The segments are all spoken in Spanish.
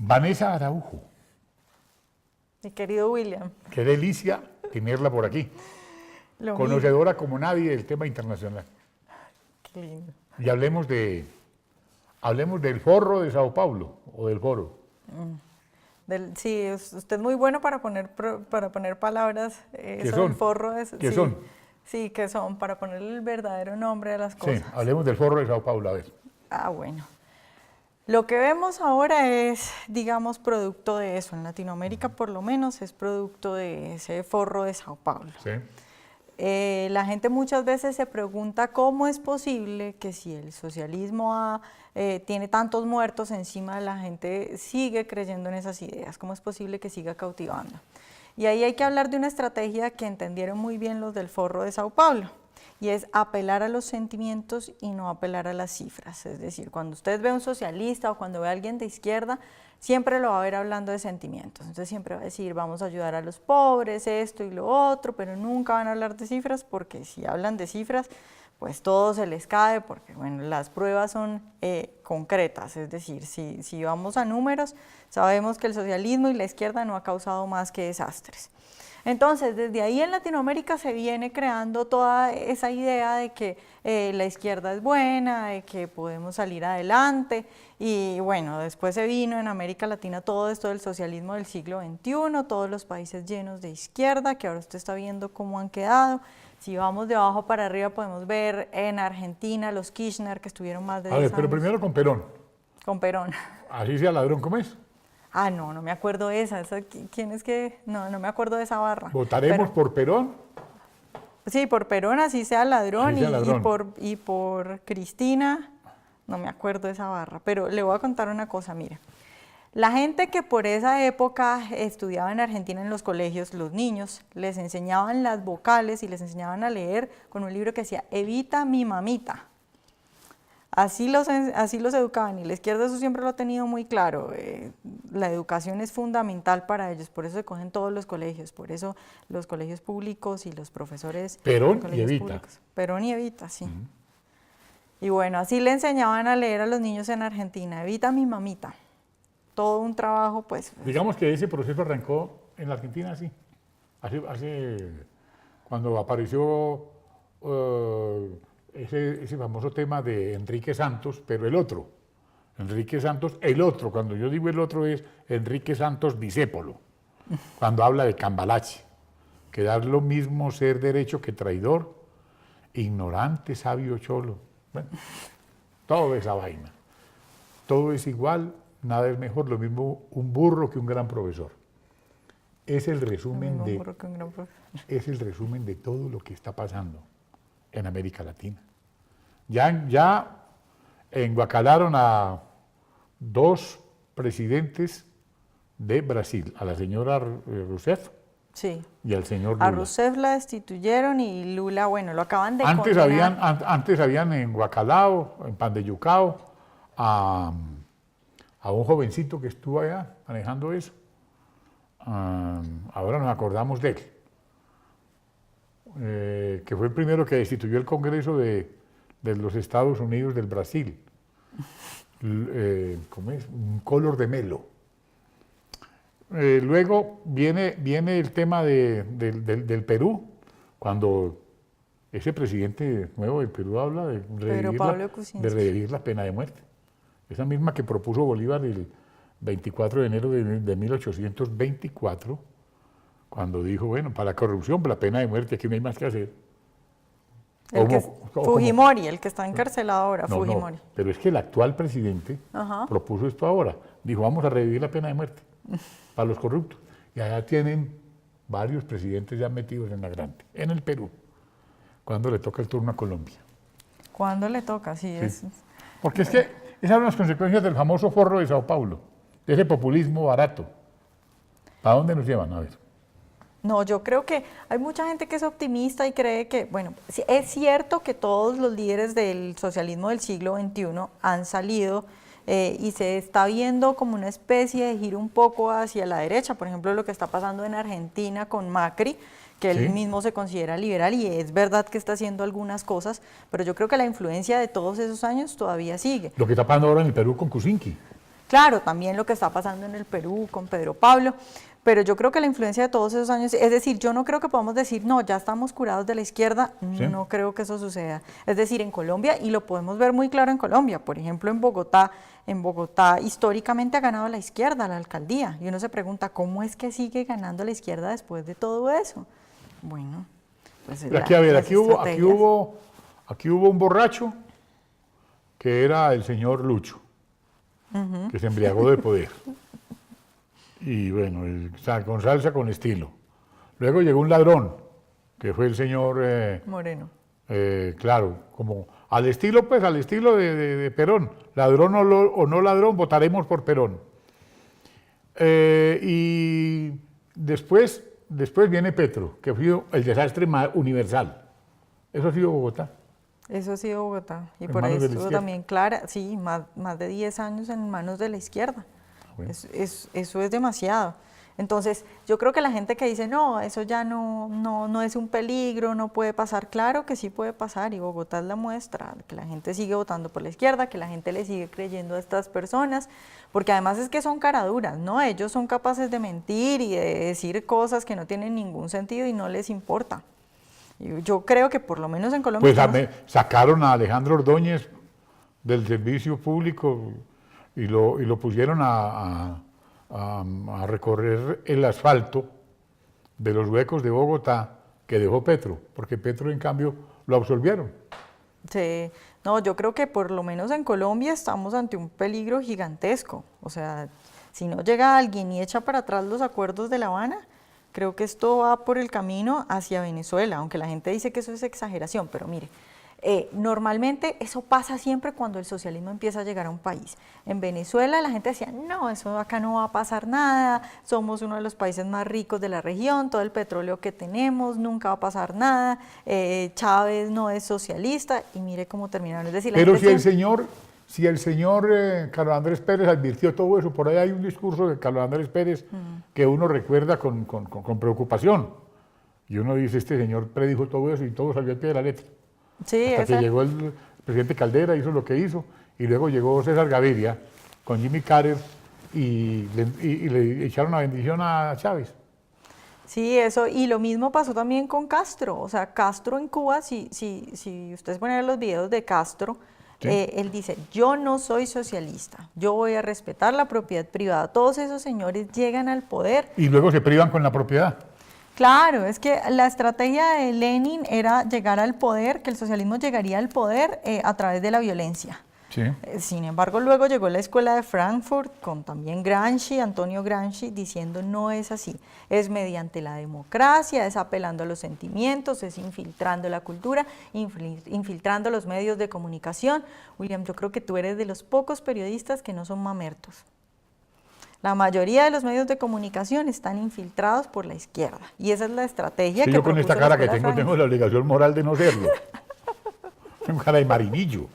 Vanessa Araujo. Mi querido William. Qué delicia tenerla por aquí. Conocedora como nadie del tema internacional. Qué lindo. Y hablemos del Forro de Sao Paulo, o del Foro. Sí, usted es muy bueno para poner palabras. ¿Qué son? El forro ¿Qué son? Sí, ¿qué son? Para poner el verdadero nombre a las cosas. Sí, hablemos del Forro de Sao Paulo, a ver. Ah, bueno. Lo que vemos ahora es, digamos, producto de eso. En Latinoamérica, por lo menos, es producto de ese Forro de Sao Paulo. Sí. La gente muchas veces se pregunta cómo es posible que si el socialismo tiene tantos muertos encima, la gente sigue creyendo en esas ideas. ¿Cómo es posible que siga cautivando? Y ahí hay que hablar de una estrategia que entendieron muy bien los del Forro de Sao Paulo, y es apelar a los sentimientos y no apelar a las cifras. Es decir, cuando usted ve a un socialista o cuando ve a alguien de izquierda, siempre lo va a ver hablando de sentimientos. Entonces siempre va a decir, vamos a ayudar a los pobres, esto y lo otro, pero nunca van a hablar de cifras, porque si hablan de cifras, pues todo se les cae, porque bueno, las pruebas son concretas. Es decir, si vamos a números, sabemos que el socialismo y la izquierda no ha causado más que desastres. Entonces, desde ahí en Latinoamérica se viene creando toda esa idea de que la izquierda es buena, de que podemos salir adelante, y bueno, después se vino en América Latina todo esto del socialismo del siglo XXI, todos los países llenos de izquierda, que ahora usted está viendo cómo han quedado. Si vamos de abajo para arriba podemos ver en Argentina los Kirchner, que estuvieron más de 10 años. Pero primero con Perón. Con Perón. Así sea ladrón, ¿cómo es? Ah, no me acuerdo de esa. ¿Quién es que...? No me acuerdo de esa barra. ¿Votaremos por Perón? Sí, por Perón, así sea ladrón, así sea ladrón. Y por Cristina, no me acuerdo de esa barra. Pero le voy a contar una cosa, mire. La gente que por esa época estudiaba en Argentina en los colegios, los niños, les enseñaban las vocales y les enseñaban a leer con un libro que decía Evita mi mamita. Así los educaban, y la izquierda eso siempre lo ha tenido muy claro. La educación es fundamental para ellos, por eso se cogen todos los colegios, por eso los colegios públicos y los profesores... Perón y Evita. Públicos. Perón y Evita, sí. Y bueno, así le enseñaban a leer a los niños en Argentina, Evita mi mamita. Todo un trabajo, pues... Digamos que ese proceso arrancó en la Argentina, sí. Cuando apareció... ese famoso tema de Enrique Santos, pero el otro. Enrique Santos, el otro. Cuando yo digo el otro es Enrique Santos discépolo. Cuando habla de Cambalache, que da lo mismo ser derecho que traidor, ignorante, sabio, cholo. Bueno, toda esa vaina. Todo es igual, nada es mejor, lo mismo un burro que un gran profesor. Es el resumen de todo lo que está pasando en América Latina. Ya enguacalaron a 2 presidentes de Brasil, a la señora Rousseff, sí, y al señor Lula. A Rousseff la destituyeron y Lula, bueno, lo acaban de condenar. Antes habían enguacalado, empandeyucado a un jovencito que estuvo allá manejando eso. Ahora nos acordamos de él. Que fue el primero que destituyó el Congreso de los Estados Unidos del Brasil. ¿Cómo es? Un Collor de Mello. Luego viene el tema del Perú, cuando ese presidente nuevo del Perú habla de revivir la pena de muerte. Esa misma que propuso Bolívar el 24 de enero de 1824, cuando dijo, bueno, para la corrupción, para la pena de muerte, aquí no hay más que hacer. Fujimori, el que está encarcelado ahora, Fujimori. No, pero es que el actual presidente propuso esto ahora. Dijo, vamos a revivir la pena de muerte para los corruptos. Y allá tienen varios presidentes ya metidos en la grande, en el Perú. ¿Cuándo le toca el turno a Colombia? ¿Cuándo le toca? Sí. Porque es que esas son las consecuencias del famoso Forro de Sao Paulo, de ese populismo barato. ¿Para dónde nos llevan? A ver. No, yo creo que hay mucha gente que es optimista y cree que, bueno, es cierto que todos los líderes del socialismo del siglo XXI han salido y se está viendo como una especie de giro un poco hacia la derecha. Por ejemplo, lo que está pasando en Argentina con Macri, que él mismo se considera liberal, y es verdad que está haciendo algunas cosas, pero yo creo que la influencia de todos esos años todavía sigue. Lo que está pasando ahora en el Perú con Kuczynski. Claro, también lo que está pasando en el Perú con Pedro Pablo, pero yo creo que la influencia de todos esos años, es decir, yo no creo que podamos decir, no, ya estamos curados de la izquierda, ¿Sí? no creo que eso suceda. Es decir, en Colombia, y lo podemos ver muy claro en Colombia, por ejemplo, en Bogotá históricamente ha ganado la izquierda, la alcaldía, y uno se pregunta, ¿cómo es que sigue ganando la izquierda después de todo eso? Bueno, pues Aquí, a ver, aquí hubo un borracho que era el señor Lucho, que se embriagó de poder. Y bueno, con salsa, con estilo. Luego llegó un ladrón, que fue el señor Moreno. Claro, como al estilo de Perón, ladrón o no ladrón, votaremos por Perón. Y después viene Petro, que fue el desastre universal. Eso ha sido Bogotá. Eso ha sido Bogotá, y En por ahí manos de la estuvo izquierda. también Clara, sí, más de 10 años en manos de la izquierda. Bueno. Eso es demasiado. Entonces, yo creo que la gente que dice, no, eso ya no es un peligro, no puede pasar, claro que sí puede pasar, y Bogotá es la muestra, que la gente sigue votando por la izquierda, que la gente le sigue creyendo a estas personas, porque además es que son caraduras, ¿no? Ellos son capaces de mentir y de decir cosas que no tienen ningún sentido y no les importa. Yo creo que por lo menos en Colombia... Pues sacaron a Alejandro Ordóñez del servicio público y lo pusieron a recorrer el asfalto de los huecos de Bogotá que dejó Petro, porque Petro en cambio lo absolvieron. Sí, no, yo creo que por lo menos en Colombia estamos ante un peligro gigantesco. O sea, si no llega alguien y echa para atrás los acuerdos de La Habana, creo que esto va por el camino hacia Venezuela, aunque la gente dice que eso es exageración, pero mire, normalmente eso pasa siempre cuando el socialismo empieza a llegar a un país. En Venezuela la gente decía, no, eso acá no va a pasar nada, somos uno de los países más ricos de la región, todo el petróleo que tenemos, nunca va a pasar nada, Chávez no es socialista, y mire cómo terminaron. Es decir, Pero si el señor Carlos Andrés Pérez advirtió todo eso, por ahí hay un discurso de Carlos Andrés Pérez que uno recuerda con preocupación. Y uno dice, este señor predijo todo eso y todo salió al pie de la letra. Sí, Hasta que llegó el presidente Caldera, hizo lo que hizo, y luego llegó César Gaviria con Jimmy Carter y le echaron la bendición a Chávez. Sí, eso, y lo mismo pasó también con Castro. O sea, Castro en Cuba, si ustedes ponen los videos de Castro, sí, él dice, yo no soy socialista, yo voy a respetar la propiedad privada. Todos esos señores llegan al poder. Y luego se privan con la propiedad. Claro, es que la estrategia de Lenin era llegar al poder, que el socialismo llegaría al poder a través de la violencia. Sí. Sin embargo, luego llegó la escuela de Frankfurt con también Gramsci, Antonio Gramsci, diciendo no es así, es mediante la democracia, es apelando a los sentimientos, es infiltrando la cultura, infiltrando los medios de comunicación. William, yo creo que tú eres de los pocos periodistas que no son mamertos. La mayoría de los medios de comunicación están infiltrados por la izquierda, y esa es la estrategia que yo con esta cara que tengo la obligación moral de no serlo. Tengo cara de marinillo.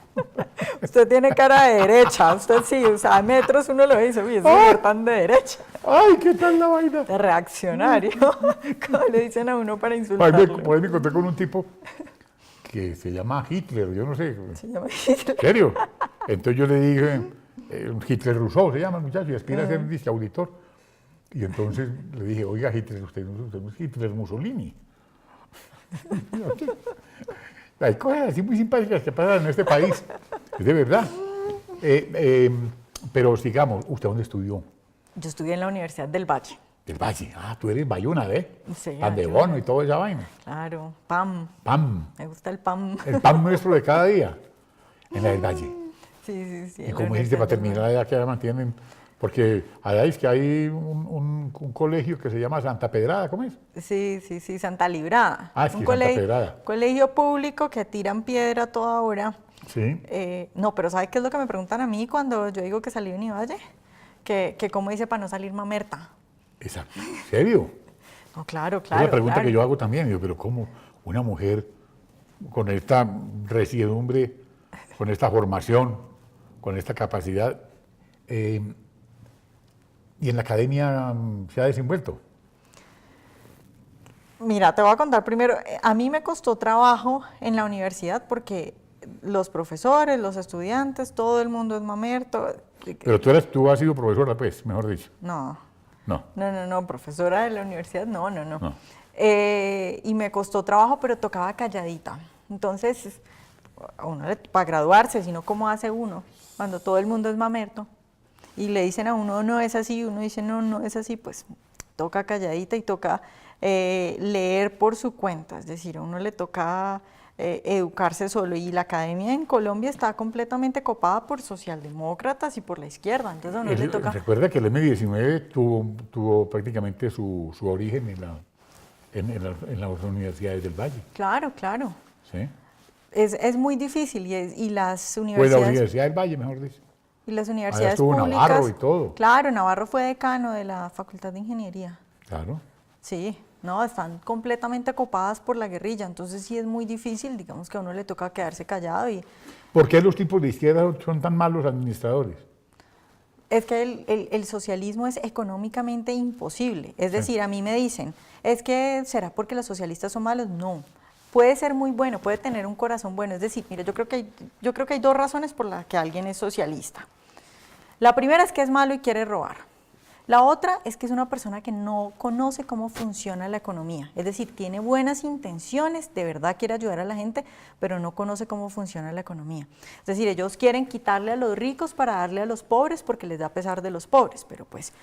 Usted tiene cara de derecha, usted sí, o sea, a metros uno lo dice, uy, es señor tan de derecha. ¡Ay, qué tal la vaina! De reaccionario, como le dicen a uno para insultarlo. Pues me encontré con un tipo que se llama Hitler, yo no sé. Se llama Hitler. ¿En serio? Entonces yo le dije, Hitler Rousseau se llama el muchacho y aspira a ser disque auditor. Y entonces le dije, oiga Hitler, usted no es Hitler Mussolini. Hay cosas así muy simpáticas que pasan en este país, es de verdad. Pero sigamos, ¿usted dónde estudió? Yo estudié en la Universidad del Valle. Del Valle, tú eres bayuna, ¿eh? Sí, Pan de bono y toda esa vaina. Claro, PAM. PAM. Me gusta el PAM. El pan nuestro de cada día, en la del Valle. Sí. ¿Y cómo hiciste para terminar allá que allá mantienen? Porque allá es que hay un colegio que se llama Santa Pedrada, ¿cómo es? Sí, Santa Librada. Es que Santa Pedrada. Colegio público que tiran piedra a toda hora. Sí. No, pero ¿sabe qué es lo que me preguntan a mí cuando yo digo que salí de Univalle? Que cómo hice para no salir mamerta. Exacto. ¿En serio? No, claro. Es la pregunta que yo hago también. Yo, pero ¿cómo una mujer con esta resiedumbre, con esta formación, con esta capacidad, y en la academia se ha desenvuelto? Mira, te voy a contar primero, a mí me costó trabajo en la universidad porque los profesores, los estudiantes, todo el mundo es mamerto. Pero tú has sido profesora, pues, mejor dicho. No, No. no, profesora de la universidad, no. No. Y me costó trabajo, pero tocaba calladita. Entonces, a uno para graduarse, sino cómo hace uno cuando todo el mundo es mamerto y le dicen a uno no es así, uno dice no es así, pues toca calladita y toca leer por su cuenta, es decir, a uno le toca educarse solo, y la academia en Colombia está completamente copada por socialdemócratas y por la izquierda, entonces a uno le toca... Recuerda que el M-19 tuvo prácticamente su origen en las universidades del Valle. Claro. ¿Sí? Es muy difícil y las Pues universidades... la Universidad del Valle, mejor dicho. Y las Allá universidades estuvo públicas... Navarro y todo. Claro, Navarro fue decano de la Facultad de Ingeniería. Claro. Sí, no, están completamente copadas por la guerrilla, entonces sí es muy difícil, digamos que a uno le toca quedarse callado y... ¿Por qué los tipos de izquierda son tan malos administradores? Es que el socialismo es económicamente imposible, es decir, a mí me dicen, es que ¿será porque los socialistas son malos? No, puede ser muy bueno, puede tener un corazón bueno, es decir, mire, yo creo que hay dos razones por las que alguien es socialista. La primera es que es malo y quiere robar. La otra es que es una persona que no conoce cómo funciona la economía, es decir, tiene buenas intenciones, de verdad quiere ayudar a la gente, pero no conoce cómo funciona la economía. Es decir, ellos quieren quitarle a los ricos para darle a los pobres porque les da pesar de los pobres, pero pues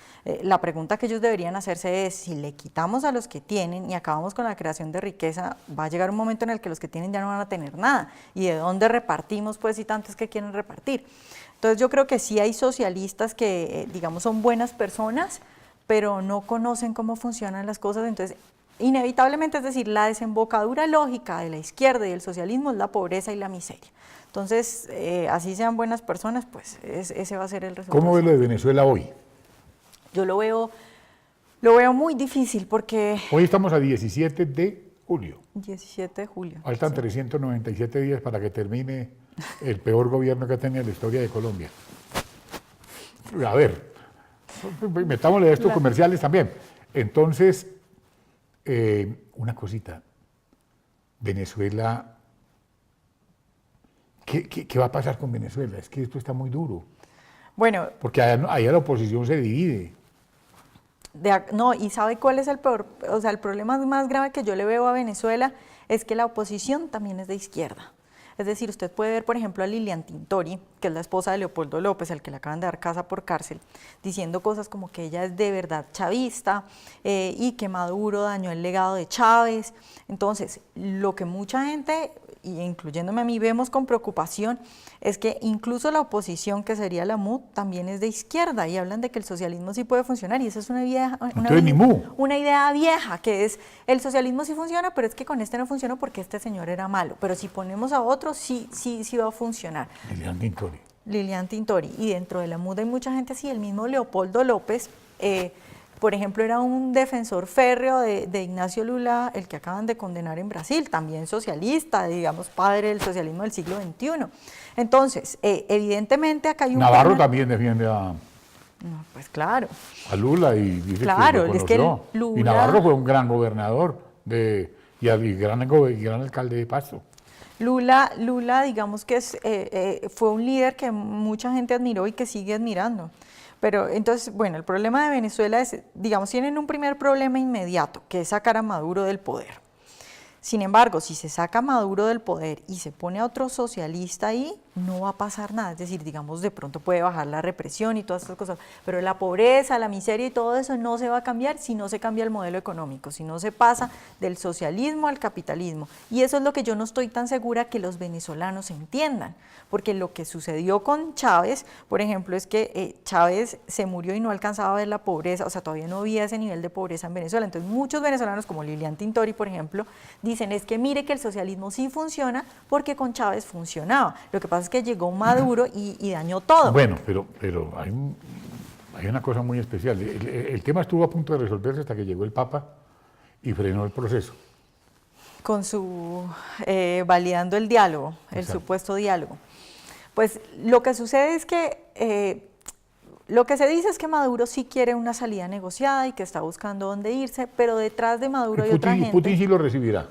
la pregunta que ellos deberían hacerse es, si le quitamos a los que tienen y acabamos con la creación de riqueza, va a llegar un momento en el que los que tienen ya no van a tener nada, y de dónde repartimos pues si tantos que quieren repartir. Entonces yo creo que sí hay socialistas que, digamos, son buenas personas, pero no conocen cómo funcionan las cosas, entonces inevitablemente, es decir, la desembocadura lógica de la izquierda y del socialismo es la pobreza y la miseria. Entonces, así sean buenas personas, pues ese va a ser el resultado. ¿Cómo ves lo de Venezuela hoy? Yo lo veo muy difícil porque... Hoy estamos a 17 de julio. 17 de julio. Faltan sí. 397 días para que termine el peor gobierno que ha tenido la historia de Colombia. A ver, metámosle estos comerciales también. Entonces, una cosita, Venezuela, ¿qué va a pasar con Venezuela? Es que esto está muy duro. Bueno, porque allá la oposición se divide. No, y ¿sabe cuál es el peor? O sea, el problema más grave que yo le veo a Venezuela es que la oposición también es de izquierda. Es decir, usted puede ver, por ejemplo, a Lilian Tintori, que es la esposa de Leopoldo López, al que le acaban de dar casa por cárcel, diciendo cosas como que ella es de verdad chavista y que Maduro dañó el legado de Chávez. Entonces, lo que mucha gente, y incluyéndome a mí, vemos con preocupación es que incluso la oposición, que sería la MUD, también es de izquierda y hablan de que el socialismo sí puede funcionar, y esa es una idea vieja, que es el socialismo sí funciona, pero es que con este no funcionó porque este señor era malo, pero si ponemos a otro sí va a funcionar. Lilian Tintori. Y dentro de la MUD hay mucha gente así, el mismo Leopoldo López, por ejemplo, era un defensor férreo de Ignacio Lula, el que acaban de condenar en Brasil, también socialista, digamos, padre del socialismo del siglo XXI. Entonces, evidentemente acá hay un... Navarro también defiende No, pues claro. a Lula y dice claro, que lo es que Lula... Y Navarro fue un gran gobernador y gran alcalde de Pasto. Lula, digamos que fue un líder que mucha gente admiró y que sigue admirando. Pero entonces, bueno, el problema de Venezuela es, digamos, tienen un primer problema inmediato, que es sacar a Maduro del poder. Sin embargo, si se saca a Maduro del poder y se pone a otro socialista ahí, no va a pasar nada. Es decir, digamos, de pronto puede bajar la represión y todas estas cosas, pero la pobreza, la miseria y todo eso no se va a cambiar si no se cambia el modelo económico, si no se pasa del socialismo al capitalismo. Y eso es lo que yo no estoy tan segura que los venezolanos entiendan, porque lo que sucedió con Chávez, por ejemplo, es que Chávez se murió y no alcanzaba a ver la pobreza, o sea, todavía no había ese nivel de pobreza en Venezuela. Entonces, muchos venezolanos, como Lilian Tintori, por ejemplo, dicen, es que mire que el socialismo sí funciona porque con Chávez funcionaba. Lo que pasa es que llegó Maduro y dañó todo. Bueno, pero hay una cosa muy especial. El tema estuvo a punto de resolverse hasta que llegó el Papa y frenó el proceso. Con su validando el diálogo, el supuesto diálogo. Pues lo que sucede es que lo que se dice es que Maduro sí quiere una salida negociada y que está buscando dónde irse, pero detrás de Maduro hay otra gente. Putin sí lo recibirá.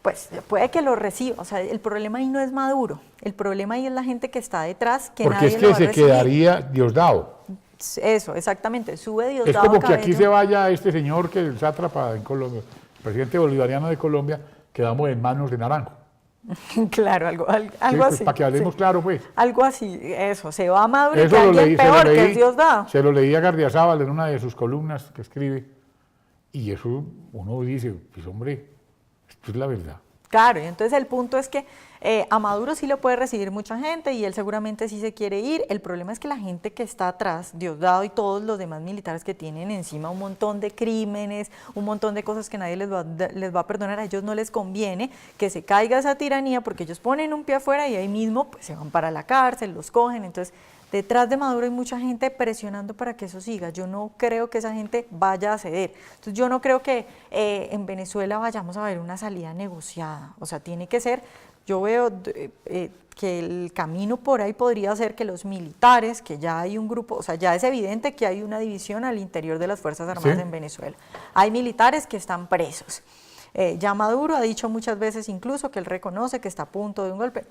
pues puede que lo reciba. O sea, el problema ahí no es Maduro, el problema ahí es la gente que está detrás, que Porque nadie es lo que va a se recibir. quedaría Diosdado. Eso, exactamente, sube Es Diosdado como que aquí Cabello. se vaya este señor que es el sátrapa en Colombia, el presidente bolivariano de Colombia, quedamos en manos de Naranjo. Claro, algo Sí, algo pues, así. para que hablemos sí. claro, pues. Algo así, eso, se va a Maduro y Eso que lo alguien leí, peor, que es Diosdado. se lo leí a Gardiazabal en una de sus columnas que escribe, y eso uno dice, pues hombre, esto es la verdad. Claro, y entonces el punto es que a Maduro sí lo puede recibir mucha gente y él seguramente sí se quiere ir. El problema es que la gente que está atrás, Diosdado y todos los demás militares que tienen encima un montón de crímenes, un montón de cosas que nadie les va a perdonar, a ellos no les conviene que se caiga esa tiranía porque ellos ponen un pie afuera y ahí mismo pues, se van para la cárcel, los cogen. Entonces, detrás de Maduro hay mucha gente presionando para que eso siga. Yo no creo que esa gente vaya a ceder. Entonces, yo no creo que en Venezuela vayamos a ver una salida negociada. O sea, tiene que ser, yo veo que el camino por ahí podría ser que los militares, que ya hay un grupo, o sea, ya es evidente que hay una división al interior de las Fuerzas Armadas ¿Sí? en Venezuela. Hay militares que están presos. Ya Maduro ha dicho muchas veces incluso que él reconoce que está a punto de un golpe.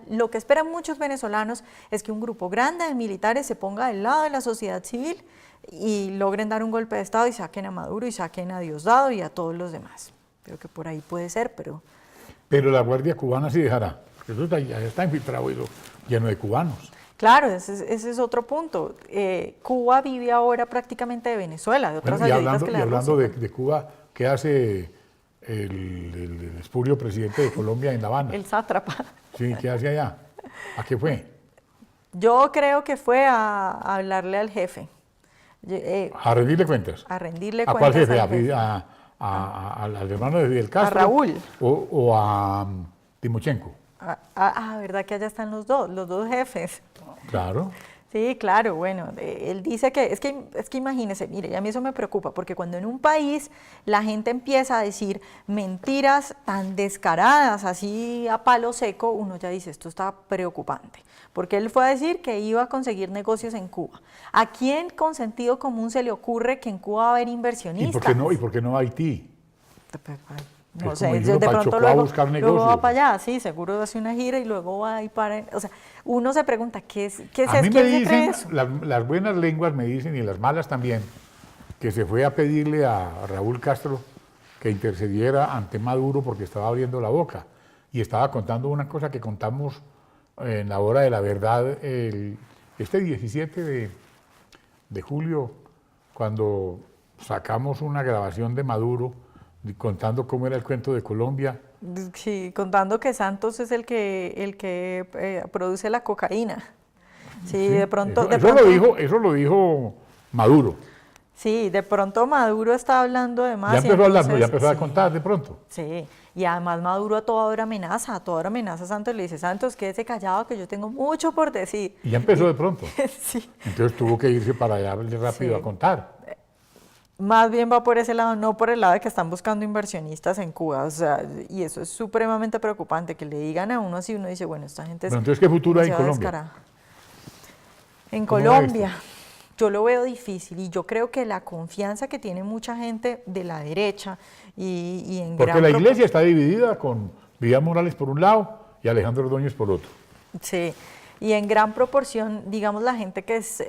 Lo que esperan muchos venezolanos es que un grupo grande de militares se ponga del lado de la sociedad civil y logren dar un golpe de Estado y saquen a Maduro y saquen a Diosdado y a todos los demás. Creo que por ahí puede ser, pero... Pero la Guardia Cubana sí dejará, porque eso ya está infiltrado, eso, lleno de cubanos. Claro, ese es otro punto. Cuba vive ahora prácticamente de Venezuela, de otras Bueno, ayuditas que le y da hablando Rusia. de Cuba, ¿qué hace el espurio presidente de Colombia en La Habana? El sátrapa. Sí, ¿qué hace allá? ¿A qué fue? Yo creo que fue a hablarle al jefe, A rendirle cuentas. a rendirle ¿A cuál cuentas jefe? al jefe. ¿Al hermano de Fidel Castro? Raúl. ¿O a Timochenko? ¿Verdad que allá están los dos jefes? Claro. Sí, claro, bueno, él dice que es que imagínese, mire, y a mí eso me preocupa, porque cuando en un país la gente empieza a decir mentiras tan descaradas, así a palo seco, uno ya dice, esto está preocupante, porque él fue a decir que iba a conseguir negocios en Cuba. ¿A quién con sentido común se le ocurre que en Cuba va a haber inversionistas? ¿Y por qué no a Haití? No Es sé, como ir de uno para pronto Chocó a luego, buscar luego va negocios. para allá, sí, seguro hace una gira y luego va ahí para... O sea, uno se pregunta, ¿qué es A mí eso? me ¿Quién se cree dicen, eso? las buenas lenguas me dicen, y las malas también, que se fue a pedirle a Raúl Castro que intercediera ante Maduro porque estaba abriendo la boca. Y estaba contando una cosa que contamos en la hora de la verdad este 17 de julio, cuando sacamos una grabación de Maduro contando cómo era el cuento de Colombia. Sí, contando que Santos es el que produce la cocaína. Sí, de pronto... Eso lo dijo Maduro. Sí, de pronto Maduro está hablando de más. Ya empezó a hablar, entonces, ya empezó a sí, contar de pronto. Sí, y además Maduro a toda hora amenaza a Santos, le dice, Santos, quédese callado que yo tengo mucho por decir. Y ya empezó de pronto. Sí. Entonces tuvo que irse para allá rápido Sí. a contar. Más bien va por ese lado, no por el lado de que están buscando inversionistas en Cuba, o sea, y eso es supremamente preocupante, que le digan a uno así, uno dice, bueno, esta gente es Pero entonces, ¿qué futuro hay en demasiado Colombia? descarada. En ¿Cómo ve Colombia, yo lo veo difícil y yo creo que la confianza que tiene mucha gente de la derecha y en Porque gran la propor- iglesia está dividida con Vidal Morales por un lado y Alejandro Ordóñez por otro. Sí, y en gran proporción, digamos, la gente que es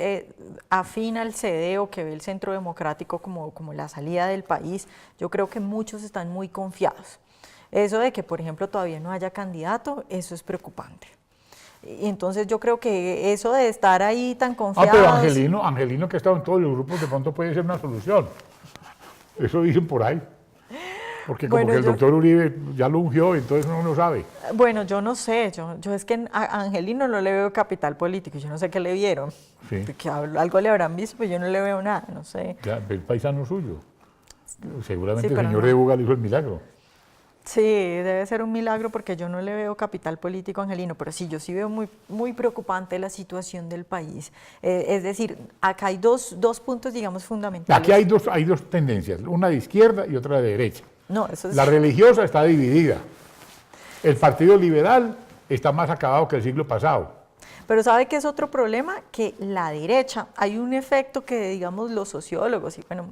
afín al CD o que ve el Centro Democrático como la salida del país, yo creo que muchos están muy confiados. Eso de que, por ejemplo, todavía no haya candidato, eso es preocupante. Y entonces yo creo que eso de estar ahí tan confiados... Pero Angelino que ha estado en todos los grupos, de pronto puede ser una solución. Eso dicen por ahí. Porque como Bueno, que el doctor Uribe ya lo ungió, entonces uno no sabe. Bueno, yo no sé, yo es que a Angelino no le veo capital político, yo no sé qué le vieron, Sí. que algo le habrán visto, pero yo no le veo nada, no sé. Ya, el paisano suyo. Seguramente Sí, el pero señor no. de Bugal hizo el milagro. Sí, debe ser un milagro porque yo no le veo capital político a Angelino, pero sí, yo sí veo muy preocupante la situación del país. Es decir, acá hay dos puntos, digamos, fundamentales. Aquí hay dos tendencias, una de izquierda y otra de derecha. No, eso es... La religiosa está dividida. El Partido Liberal está más acabado que el siglo pasado. Pero ¿sabe qué es otro problema? Que la derecha, hay un efecto que, digamos, los sociólogos, y bueno,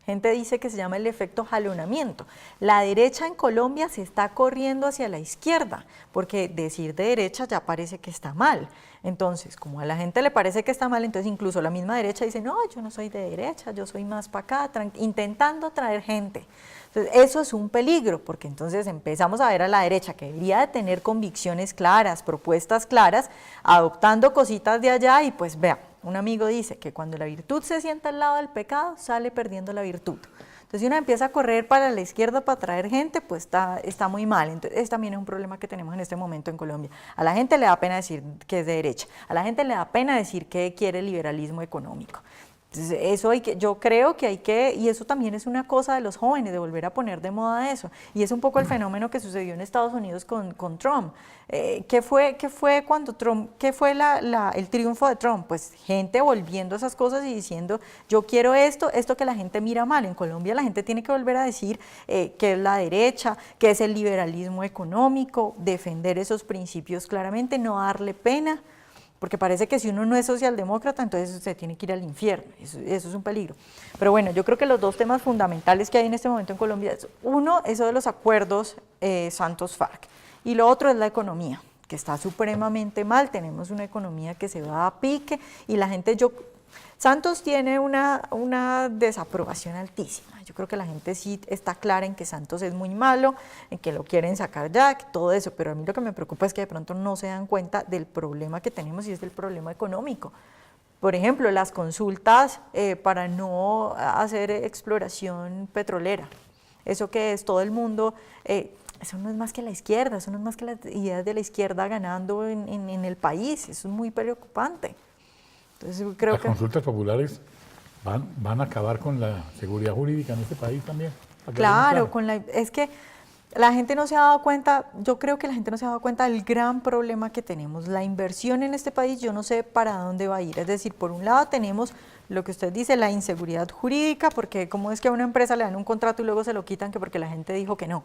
gente dice que se llama el efecto jalonamiento. La derecha en Colombia se está corriendo hacia la izquierda, porque decir de derecha ya parece que está mal. Entonces, como a la gente le parece que está mal, entonces incluso la misma derecha dice, no, yo no soy de derecha, yo soy más para acá, intentando atraer gente. Entonces, eso es un peligro, porque entonces empezamos a ver a la derecha, que debería de tener convicciones claras, propuestas claras, adoptando cositas de allá, y pues vea, un amigo dice que cuando la virtud se sienta al lado del pecado, sale perdiendo la virtud. Entonces, si uno empieza a correr para la izquierda para atraer gente, pues está muy mal. Entonces, también es un problema que tenemos en este momento en Colombia. A la gente le da pena decir que es de derecha, a la gente le da pena decir que quiere liberalismo económico. Entonces, eso yo creo que hay que, y eso también es una cosa de los jóvenes, de volver a poner de moda eso, y es un poco el fenómeno que sucedió en Estados Unidos con Trump. ¿Qué fue cuando Trump, qué fue el triunfo de Trump? Pues gente volviendo a esas cosas y diciendo, yo quiero esto que la gente mira mal. En Colombia la gente tiene que volver a decir qué es la derecha, qué es el liberalismo económico, defender esos principios claramente, no darle pena, porque parece que si uno no es socialdemócrata, entonces se tiene que ir al infierno, eso es un peligro. Pero bueno, yo creo que los dos temas fundamentales que hay en este momento en Colombia es, uno, eso de los acuerdos Santos-FARC, y lo otro es la economía, que está supremamente mal, tenemos una economía que se va a pique, y la gente, Santos tiene una desaprobación altísima. Yo creo que la gente sí está clara en que Santos es muy malo, en que lo quieren sacar ya, todo eso, pero a mí lo que me preocupa es que de pronto no se dan cuenta del problema que tenemos, y es el problema económico. Por ejemplo, las consultas para no hacer exploración petrolera. Eso que es todo el mundo, eso no es más que la izquierda, eso no es más que las ideas de la izquierda ganando en el país, eso es muy preocupante. Entonces, creo las consultas populares van a acabar con la seguridad jurídica en este país también. Claro, es que la gente no se ha dado cuenta, yo creo que la gente no se ha dado cuenta del gran problema que tenemos. La inversión en este país, yo no sé para dónde va a ir. Es decir, por un lado tenemos lo que usted dice, la inseguridad jurídica, porque cómo es que a una empresa le dan un contrato y luego se lo quitan que porque la gente dijo que no.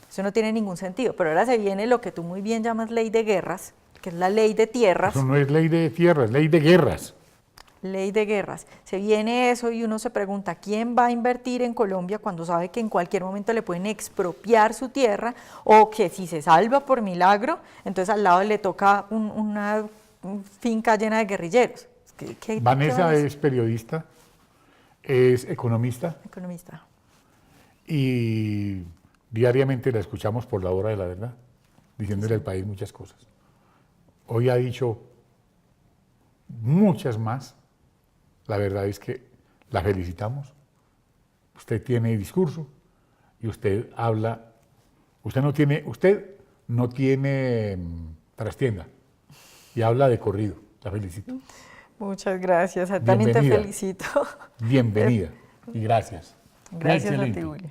Eso no tiene ningún sentido. Pero ahora se viene lo que tú muy bien llamas ley de guerras, que es la ley de tierras. Eso no es ley de tierras, es ley de guerras. Ley de guerras. Se viene eso y uno se pregunta, ¿quién va a invertir en Colombia cuando sabe que en cualquier momento le pueden expropiar su tierra, o que si se salva por milagro, entonces al lado le toca una finca llena de guerrilleros? Vanessa es periodista, es economista. Economista. Y diariamente la escuchamos por la hora de la verdad, diciéndole al país muchas cosas. Hoy ha dicho muchas más. La verdad es que la felicitamos. Usted tiene discurso y usted habla, usted no tiene trastienda y habla de corrido. La felicito. Muchas gracias, también te felicito. Bienvenida y gracias. Gracias a ti, Julio.